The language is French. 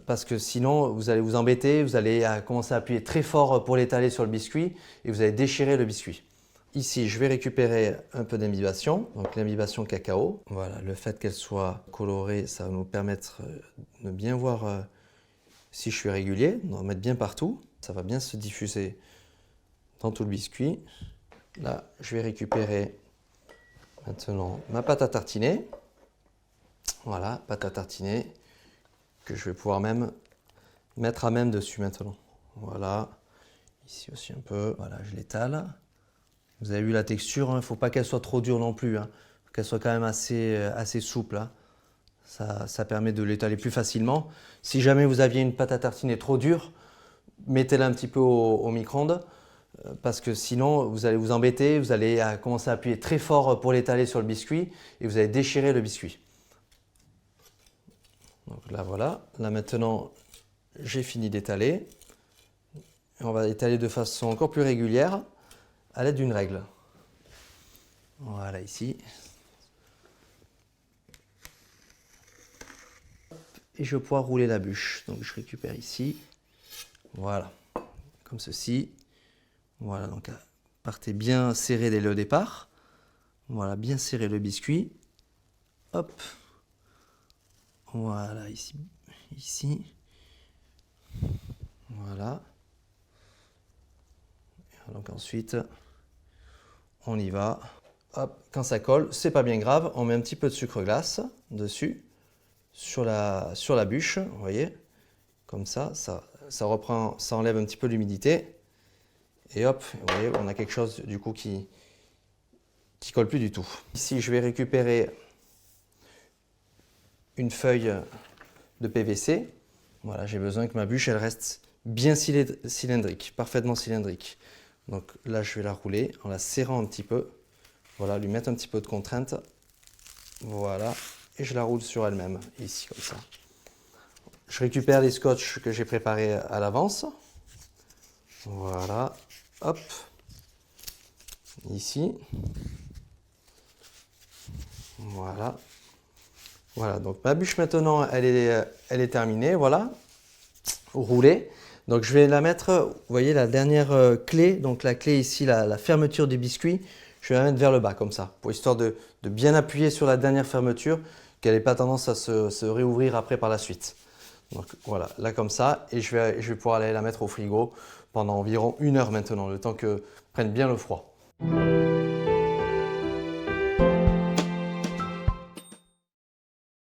parce que sinon vous allez vous embêter, vous allez commencer à appuyer très fort pour l'étaler sur le biscuit et vous allez déchirer le biscuit. Ici, je vais récupérer un peu d'imbibation, donc l'imbibation cacao. Voilà, le fait qu'elle soit colorée, ça va nous permettre de bien voir si je suis régulier, d'en mettre bien partout. Ça va bien se diffuser dans tout le biscuit. Là, je vais récupérer maintenant ma pâte à tartiner. Voilà, pâte à tartiner que je vais pouvoir même mettre à même dessus maintenant. Voilà, ici aussi un peu. Voilà, je l'étale. Vous avez vu la texture, il ne faut pas qu'elle soit trop dure non plus. Faut qu'elle soit quand même assez souple. Ça permet de l'étaler plus facilement. Si jamais vous aviez une pâte à tartiner trop dure, mettez-la un petit peu au micro-ondes. Parce que sinon, vous allez vous embêter, vous allez commencer à appuyer très fort pour l'étaler sur le biscuit et vous allez déchirer le biscuit. Donc là, voilà. Là maintenant, j'ai fini d'étaler. On va étaler de façon encore plus régulière à l'aide d'une règle. Voilà, ici. Et je vais pouvoir rouler la bûche. Donc je récupère ici. Voilà, comme ceci. Voilà, donc partez bien serré dès le départ. Voilà, bien serré le biscuit. Hop. Voilà, ici. Ici. Voilà. Donc ensuite, on y va. Hop, quand ça colle, c'est pas bien grave. On met un petit peu de sucre glace dessus, sur la bûche, vous voyez. Comme ça reprend, ça enlève un petit peu l'humidité. Et hop, vous voyez, on a quelque chose du coup qui colle plus du tout. Ici, je vais récupérer une feuille de PVC. Voilà, j'ai besoin que ma bûche elle reste bien cylindrique, parfaitement cylindrique. Donc là, je vais la rouler en la serrant un petit peu. Voilà, lui mettre un petit peu de contrainte. Voilà, et je la roule sur elle-même, ici, comme ça. Je récupère les scotch que j'ai préparés à l'avance. Voilà, hop, ici. Voilà. Voilà, donc ma bûche maintenant, elle est terminée, voilà, roulée. Donc je vais la mettre, vous voyez la dernière clé, donc la clé ici, la fermeture du biscuit, je vais la mettre vers le bas comme ça, pour histoire de bien appuyer sur la dernière fermeture, qu'elle n'ait pas tendance à se réouvrir après par la suite. Donc voilà, là comme ça, et je vais pouvoir aller la mettre au frigo pendant environ 1 heure maintenant, le temps que prenne bien le froid.